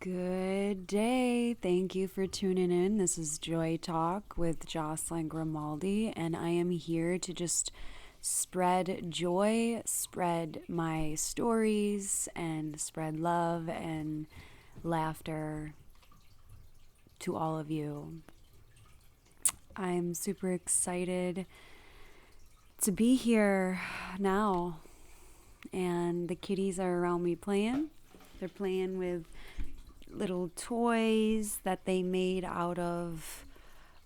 Good day. Thank you for tuning in. This is Joy Talk with Jocelyn Grimaldi, and I am here to just spread joy, spread my stories, and spread love and laughter to all of you. I'm super excited to be here now, and the kitties are around me playing. They're playing with little toys that they made out of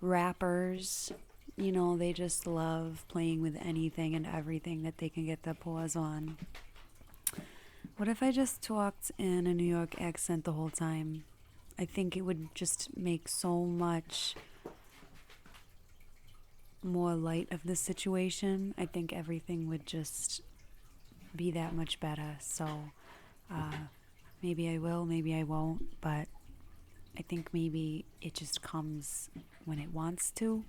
wrappers. You know, they just love playing with anything and everything that they can get their paws on. What if I just talked in a New York accent the whole time? I think it would just make so much more light of the situation. I think everything would just be that much better. So, maybe I will, maybe I won't, but I think maybe it just comes when it wants to.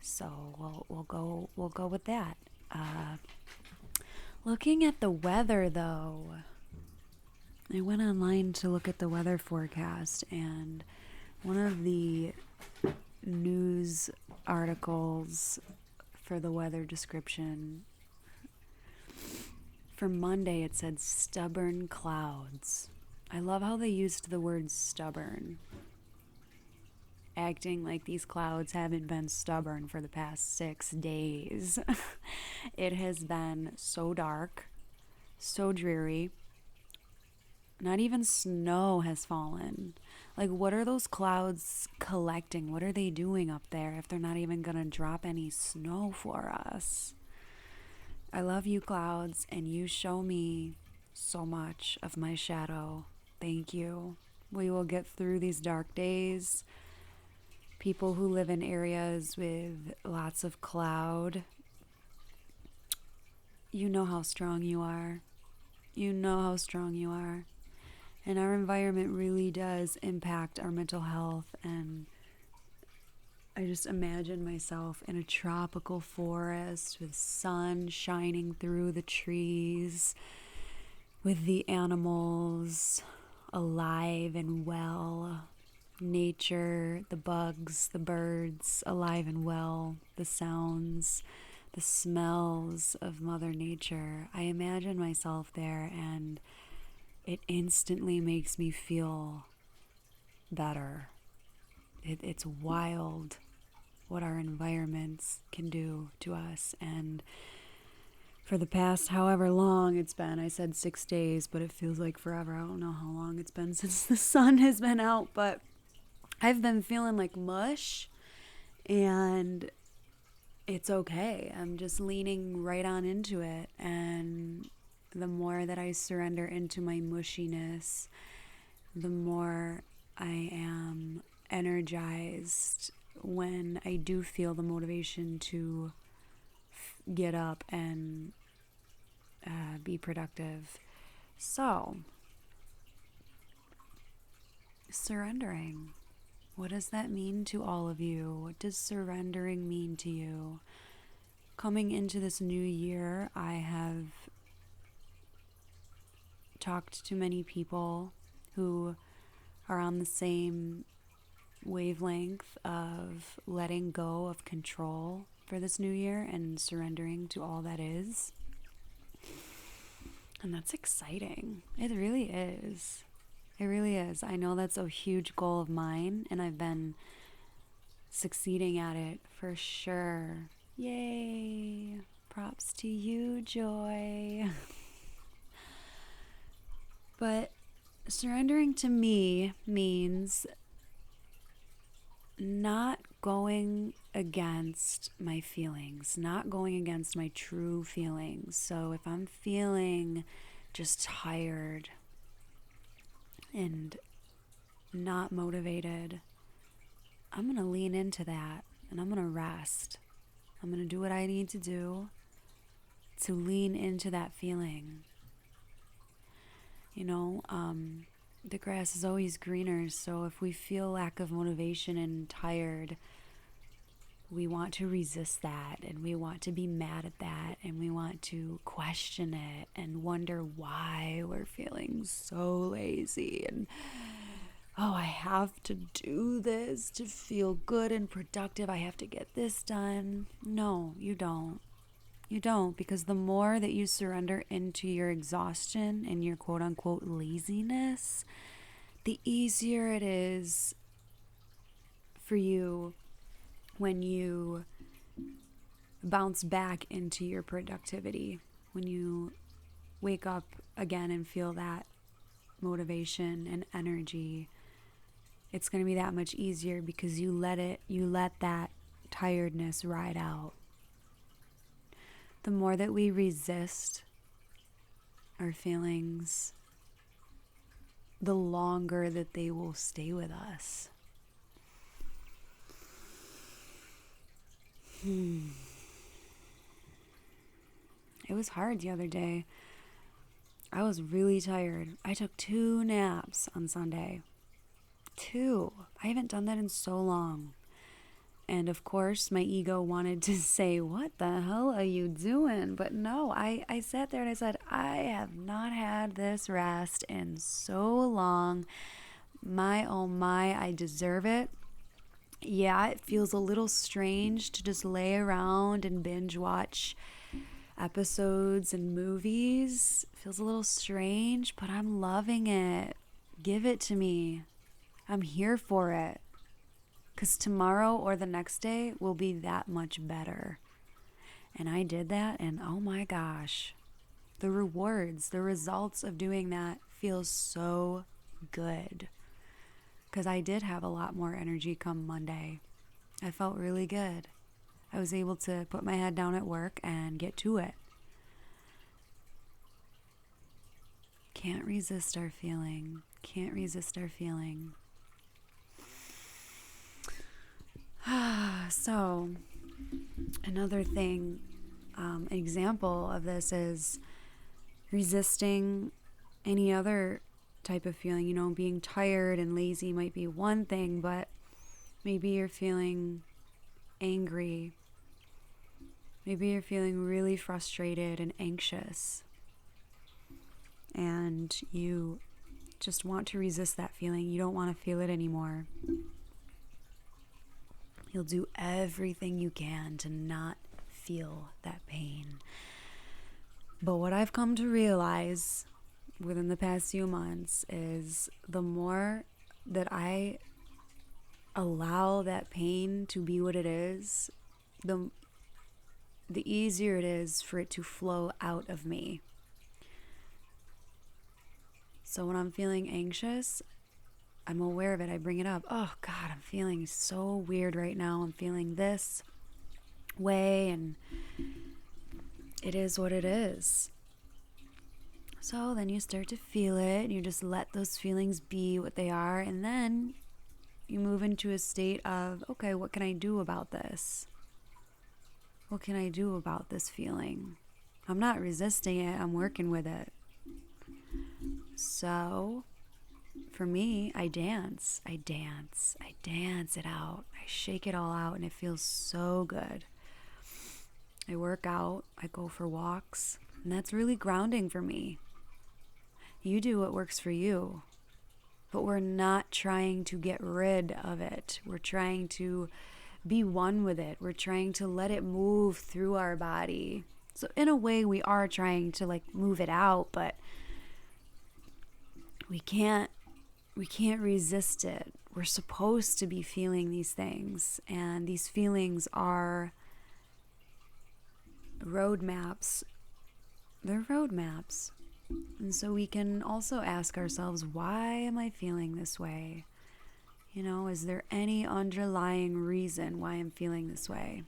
So we'll go with that. Looking at the weather though, I went online to look at the weather forecast, and one of the news articles for the weather description for Monday, it said stubborn clouds. I love how they used the word stubborn, acting like these clouds haven't been stubborn for the past 6 days. It has been so dark, so dreary. Not even snow has fallen. Like, what are those clouds collecting? What are they doing up there if they're not even gonna drop any snow for us? I love you, clouds, and you show me so much of my shadow. Thank you. We will get through these dark days. People who live in areas with lots of cloud, you know how strong you are. You know how strong you are. And our environment really does impact our mental health, and I just imagine myself in a tropical forest with sun shining through the trees, with the animals alive and well, nature, the bugs, the birds alive and well, the sounds, the smells of Mother Nature. I imagine myself there, and it instantly makes me feel better. It's wild what our environments can do to us. And for the past however long it's been, I said 6 days, but it feels like forever. I don't know how long it's been since the sun has been out, but I've been feeling like mush, and it's okay. I'm just leaning right on into it. And the more that I surrender into my mushiness, the more I am energized when I do feel the motivation to get up and be productive. So, surrendering. What does that mean to all of you? What does surrendering mean to you? Coming into this new year, I have talked to many people who are on the same wavelength of letting go of control for this new year and surrendering to all that is. And that's exciting. It really is. It really is. I know that's a huge goal of mine, and I've been succeeding at it for sure. Yay! Props to you, Joy. But surrendering to me means not going against my feelings, not going against my true feelings. So if I'm feeling just tired and not motivated, I'm going to lean into that, and I'm going to rest. I'm going to do what I need to do to lean into that feeling. You know, the grass is always greener. So if we feel lack of motivation and tired, we want to resist that, and we want to be mad at that, and we want to question it and wonder why we're feeling so lazy and oh, I have to do this to feel good and productive. I have to get this done. No, you don't. You don't, because the more that you surrender into your exhaustion and your quote unquote laziness, the easier it is for you when you bounce back into your productivity, when you wake up again and feel that motivation and energy. It's going to be that much easier because you let that tiredness ride out. The more that we resist our feelings, the longer that they will stay with us. It was hard the other day. I was really tired. I took 2 naps on Sunday. 2. I haven't done that in so long. And of course, my ego wanted to say, what the hell are you doing? But no, I sat there and I said, I have not had this rest in so long. My, oh my, I deserve it. Yeah, it feels a little strange to just lay around and binge watch episodes and movies. It feels a little strange, but I'm loving it. Give it to me. I'm here for it. Because tomorrow or the next day will be that much better. And I did that, and oh my gosh, the rewards, the results of doing that feel so good. Because I did have a lot more energy come Monday. I felt really good. I was able to put my head down at work and get to it. Can't resist our feeling. Can't resist our feeling. So, another thing, an example of this is resisting any other type of feeling. You know, being tired and lazy might be one thing, but maybe you're feeling angry. Maybe you're feeling really frustrated and anxious. And you just want to resist that feeling. You don't want to feel it anymore. You'll do everything you can to not feel that pain. But what I've come to realize within the past few months is the more that I allow that pain to be what it is, the easier it is for it to flow out of me. So when I'm feeling anxious, I'm aware of it. I bring it up. Oh God, I'm feeling so weird right now. I'm feeling this way, and it is what it is. So then you start to feel it, and you just let those feelings be what they are, and then you move into a state of, okay, what can I do about this? What can I do about this feeling? I'm not resisting it. I'm working with it. So for me, I dance it out. I shake it all out, and it feels so good. I work out, I go for walks, and that's really grounding for me. You do what works for you, but we're not trying to get rid of it. We're trying to be one with it. We're trying to let it move through our body. So in a way, we are trying to move it out, but we can't resist it. We're supposed to be feeling these things, and these feelings are roadmaps. They're roadmaps. And so we can also ask ourselves, why am I feeling this way? You know, is there any underlying reason why I'm feeling this way?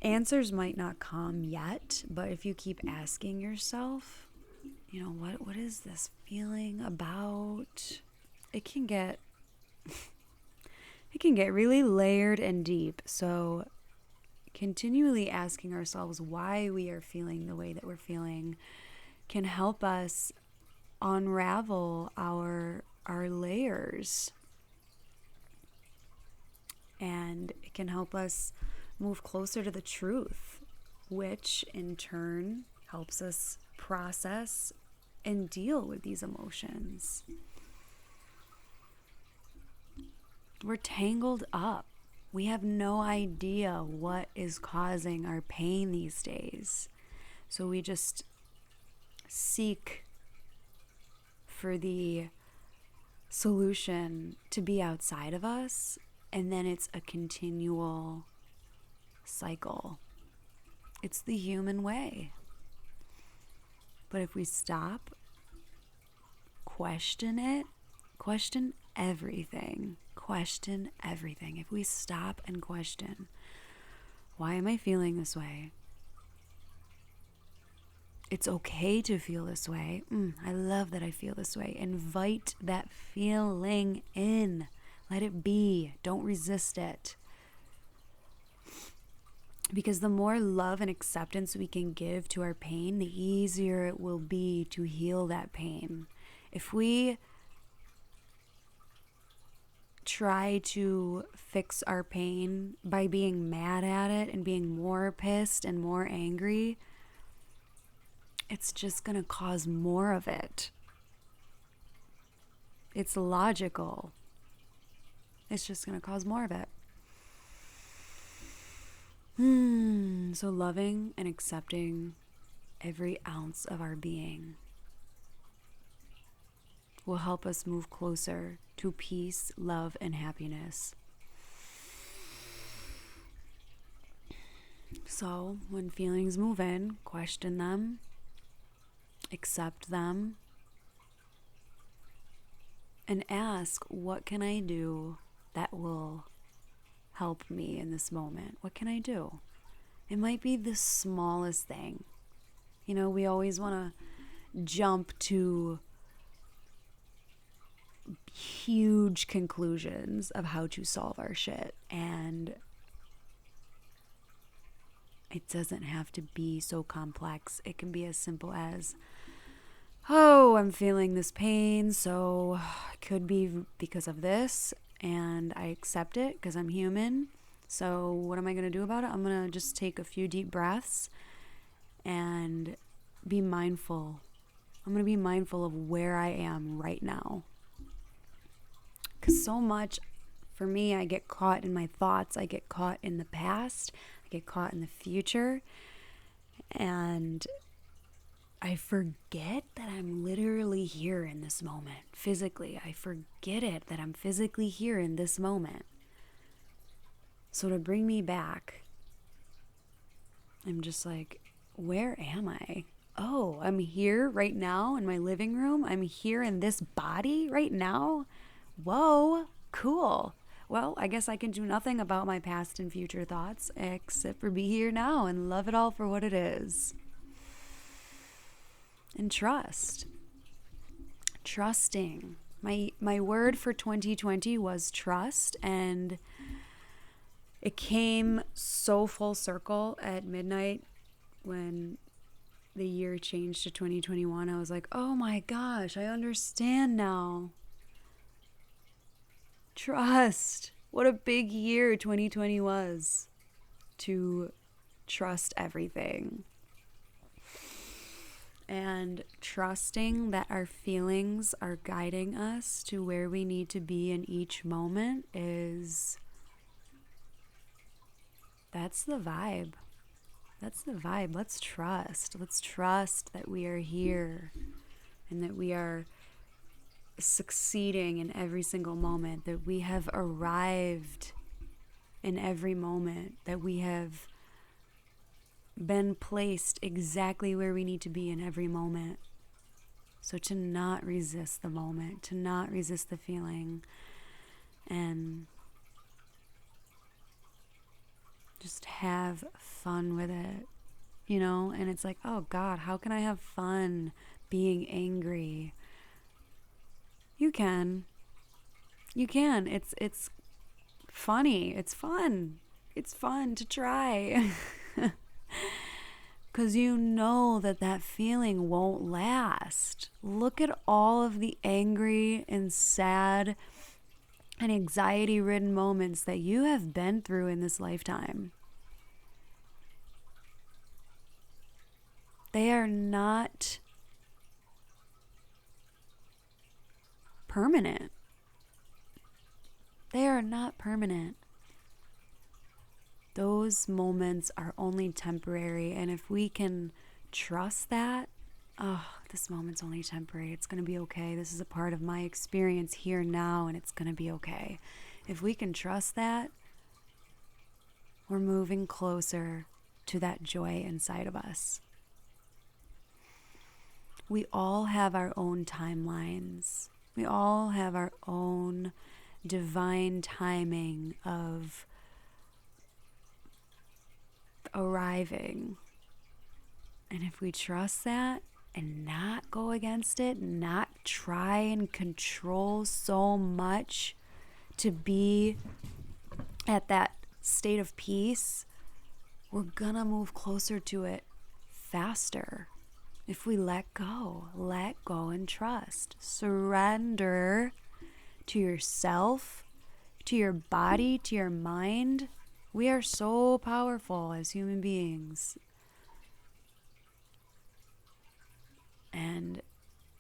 Answers might not come yet, but if you keep asking yourself, you know, what is this feeling about? It can get really layered and deep. So continually asking ourselves why we are feeling the way that we're feeling can help us unravel our layers. And it can help us move closer to the truth, which in turn helps us process and deal with these emotions. We're tangled up. We have no idea what is causing our pain these days. So we just seek for the solution to be outside of us, and then it's a continual cycle. It's the human way. But if we stop, question it, question everything. If we stop and question, why am I feeling this way? It's okay to feel this way. I love that I feel this way. Invite that feeling in. Let it be. Don't resist it. Because the more love and acceptance we can give to our pain, the easier it will be to heal that pain. If we try to fix our pain by being mad at it and being more pissed and more angry, it's just going to cause more of it. It's logical. It's just going to cause more of it. So loving and accepting every ounce of our being will help us move closer to peace, love, and happiness. So when feelings move in, question them, accept them, and ask, what can I do that will help me in this moment? What can I do? It might be the smallest thing. You know, we always want to jump to huge conclusions of how to solve our shit, and it doesn't have to be so complex. It can be as simple as, oh, I'm feeling this pain, so it could be because of this, and I accept it because I'm human. So what am I going to do about it? I'm going to just take a few deep breaths and be mindful. I'm going to be mindful of where I am right now. Because so much, for me, I get caught in my thoughts. I get caught in the past. I get caught in the future. And I forget that I'm literally here in this moment, physically. I forget it, that I'm physically here in this moment. So to bring me back, I'm just like, where am I? Oh, I'm here right now in my living room. I'm here in this body right now. Whoa, cool. Well, I guess I can do nothing about my past and future thoughts except for be here now and love it all for what it is. And trust. Trusting. My word for 2020 was trust, and it came so full circle at midnight when the year changed to 2021. I was like, oh my gosh, I understand now. Trust. What a big year 2020 was to trust everything. And trusting that our feelings are guiding us to where we need to be in each moment that's the vibe. That's the vibe. Let's trust. Let's trust that we are here and that we are succeeding in every single moment, that we have arrived in every moment, that we have been placed exactly where we need to be in every moment. So to not resist the moment, to not resist the feeling, and just have fun with it, you know? And it's like, oh God, how can I have fun being angry? You can. It's funny. It's fun. It's fun to try. Because you know that feeling won't last. Look at all of the angry and sad and anxiety-ridden moments that you have been through in this lifetime. They are not permanent. They are not permanent. Those moments are only temporary. And if we can trust that, oh, this moment's only temporary. It's going to be okay. This is a part of my experience here now, and it's going to be okay. If we can trust that, we're moving closer to that joy inside of us. We all have our own timelines. We all have our own divine timing of arriving. And if we trust that and not go against it, not try and control so much to be at that state of peace, we're gonna move closer to it faster. If we let go and trust, surrender to yourself, to your body, to your mind. We are so powerful as human beings. And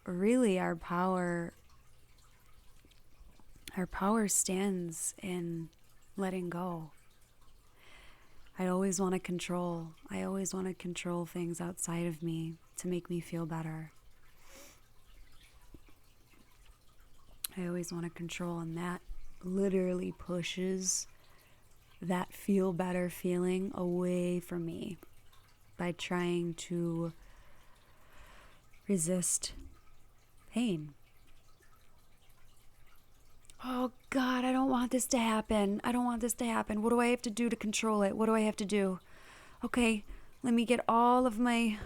really our power stands in letting go. I always want to control. I always want to control things outside of me to make me feel better. I always want to control, and that literally pushes that feel better feeling away from me by trying to resist pain. Oh God, I don't want this to happen. I don't want this to happen. What do I have to do to control it? What do I have to do? Okay, let me get all of my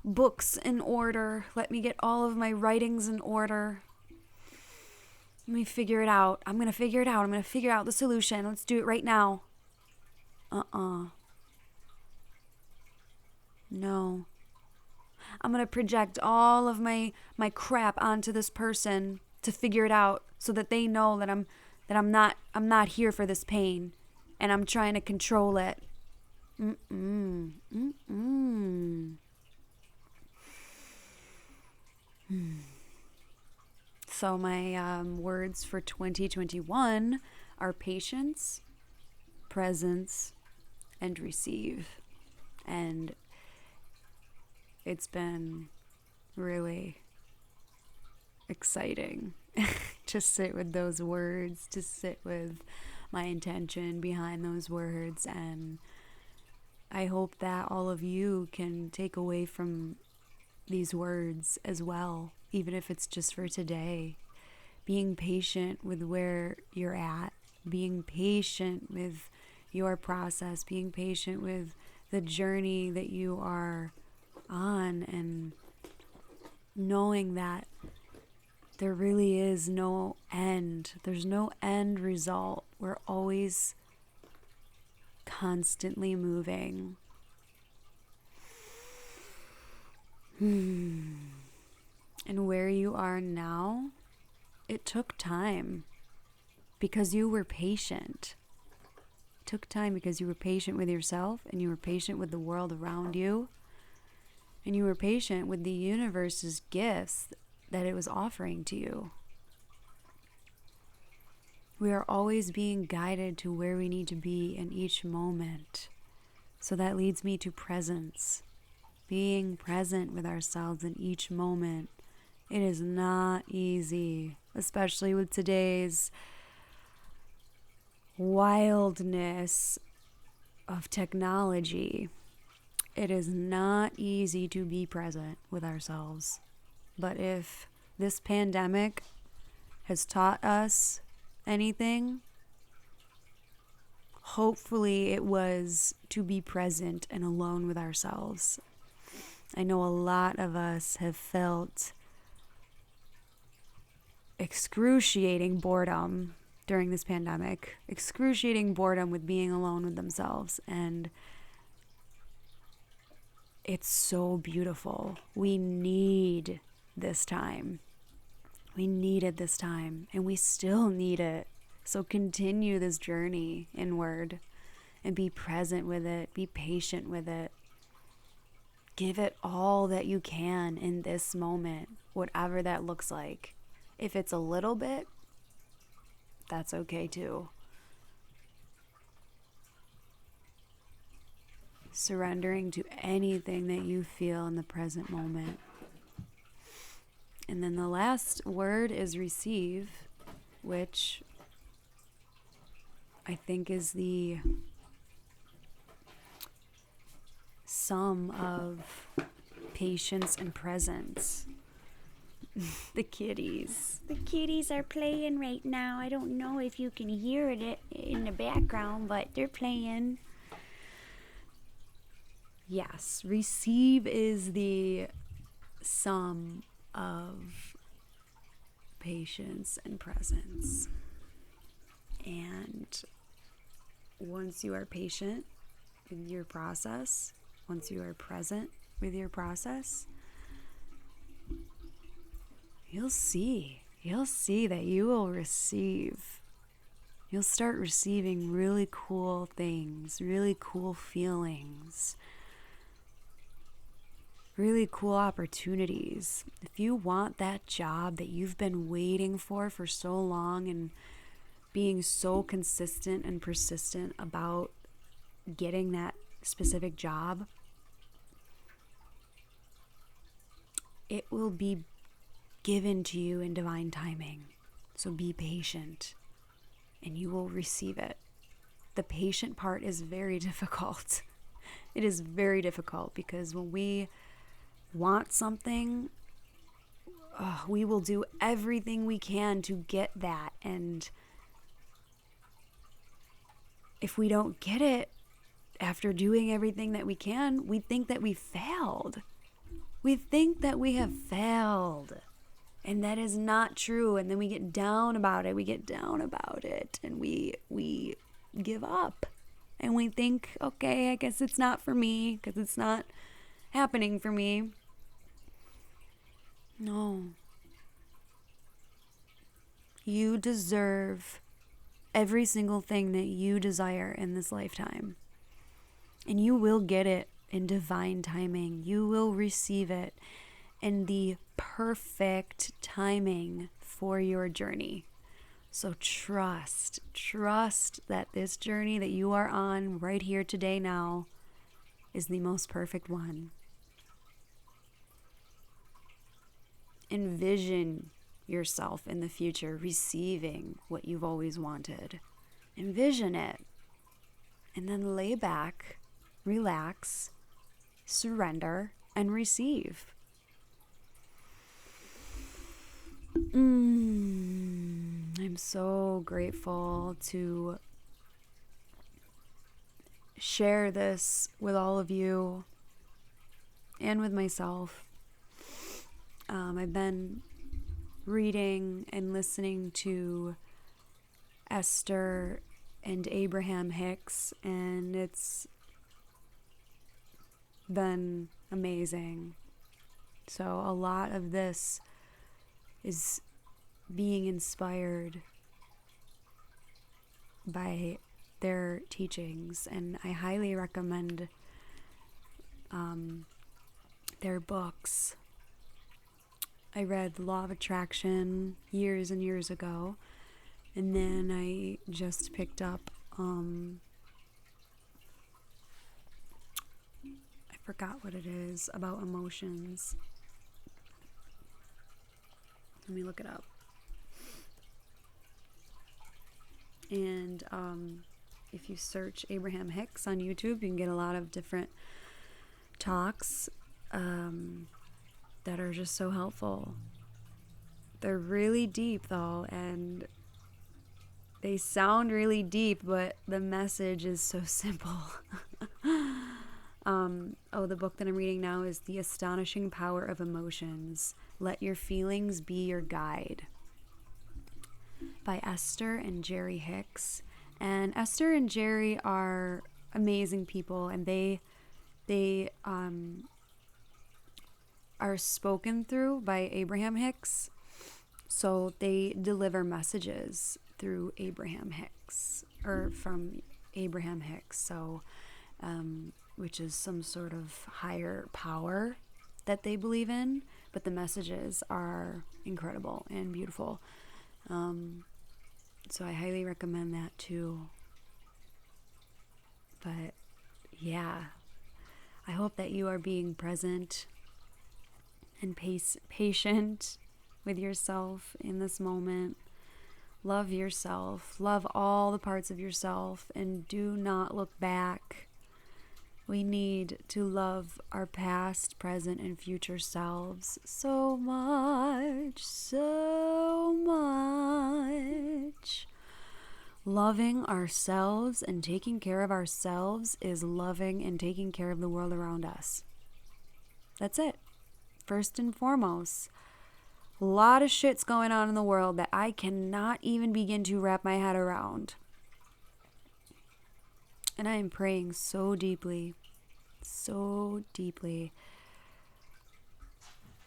books in order. Let me get all of my writings in order. Let me figure it out. I'm going to figure it out. I'm going to figure out the solution. Let's do it right now. No. I'm going to project all of my crap onto this person to figure it out so that they know that I'm not here for this pain and I'm trying to control it. So my words for 2021 are patience, presence, and receive. And it's been really exciting to sit with those words, to sit with my intention behind those words. And I hope that all of you can take away from these words as well, even if it's just for today. Being patient with where you're at, being patient with your process, being patient with the journey that you are on, and knowing that there really is no end. There's no end result. We're always constantly moving. And where you are now, it took time because you were patient. It took time because you were patient with yourself, and you were patient with the world around you, and you were patient with the universe's gifts that it was offering to you. We are always being guided to where we need to be in each moment. So that leads me to presence. Being present with ourselves in each moment. It is not easy, especially with today's wildness of technology. It is not easy to be present with ourselves. But if this pandemic has taught us anything, hopefully it was to be present and alone with ourselves. I know a lot of us have felt excruciating boredom during this pandemic, excruciating boredom with being alone with themselves, and it's so beautiful. We need this time. We needed this time, and we still need it. So continue this journey inward and be present with it. Be patient with it. Give it all that you can in this moment, whatever that looks like. If it's a little bit, that's okay too. Surrendering to anything that you feel in the present moment. And then the last word is receive, which I think is the sum of patience and presence. The kitties. The kitties are playing right now. I don't know if you can hear it in the background, but they're playing. Yes, receive is the sum of patience and presence. And once you are patient with your process, once you are present with your process, you'll see that you will receive. You'll start receiving really cool things, really cool feelings, really cool opportunities. If you want that job that you've been waiting for so long and being so consistent and persistent about getting that specific job, it will be given to you in divine timing. So be patient and you will receive it. The patient part is very difficult. It is very difficult because when we want something, we will do everything we can to get that. And if we don't get it after doing everything that we can, we think that we failed. We think that we have failed. And that is not true. And then we get down about it. And we give up. And we think, okay, I guess it's not for me because it's not happening for me. No. You deserve every single thing that you desire in this lifetime. And you will get it in divine timing. You will receive it in the perfect timing for your journey. So trust that this journey that you are on right here today now is the most perfect one. Envision yourself in the future receiving what you've always wanted. Envision it. And then lay back, relax, surrender, and receive. I'm so grateful to share this with all of you and with myself. I've been reading and listening to Esther and Abraham Hicks, and it's been amazing. So a lot of this is being inspired by their teachings, and I highly recommend their books. I read Law of Attraction years and years ago, and then I just picked up I forgot what it is about emotions. Let me look it up. And if you search Abraham Hicks on YouTube, you can get a lot of different talks that are just so helpful. They're really deep though, and they sound really deep, but the message is so simple. The book that I'm reading now is The Astonishing Power of Emotions. Let Your Feelings Be Your Guide, by Esther and Jerry Hicks. And Esther and Jerry are amazing people, and they are spoken through by Abraham Hicks. So they deliver messages through Abraham Hicks, or from Abraham Hicks. So, which is some sort of higher power that they believe in, but the messages are incredible and beautiful. So I highly recommend that too. But yeah, I hope that you are being present and patient with yourself in this moment. Love yourself. Love all the parts of yourself, and do not look back. We need to love our past, present, and future selves so much, so much. Loving ourselves and taking care of ourselves is loving and taking care of the world around us. That's it. First and foremost. A lot of shit's going on in the world that I cannot even begin to wrap my head around. And I am praying so deeply.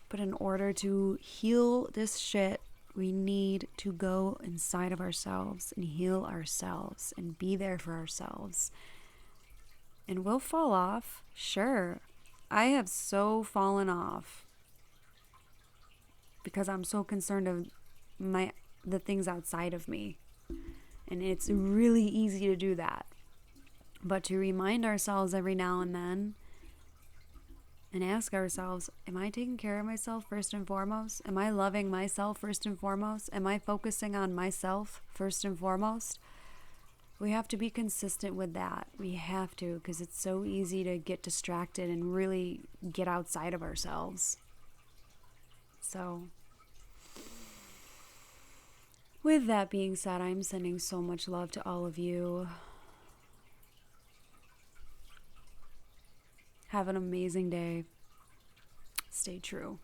But in order to heal this shit, we need to go inside of ourselves and heal ourselves and be there for ourselves. And we'll fall off, sure. I have so fallen off because I'm so concerned of the things outside of me. And it's really easy to do that. But to remind ourselves every now and then and ask ourselves, am I taking care of myself first and foremost? Am I loving myself first and foremost? Am I focusing on myself first and foremost? We have to be consistent with that. We have to, because it's so easy to get distracted and really get outside of ourselves. So, with that being said, I'm sending so much love to all of you. Have an amazing day. Stay true.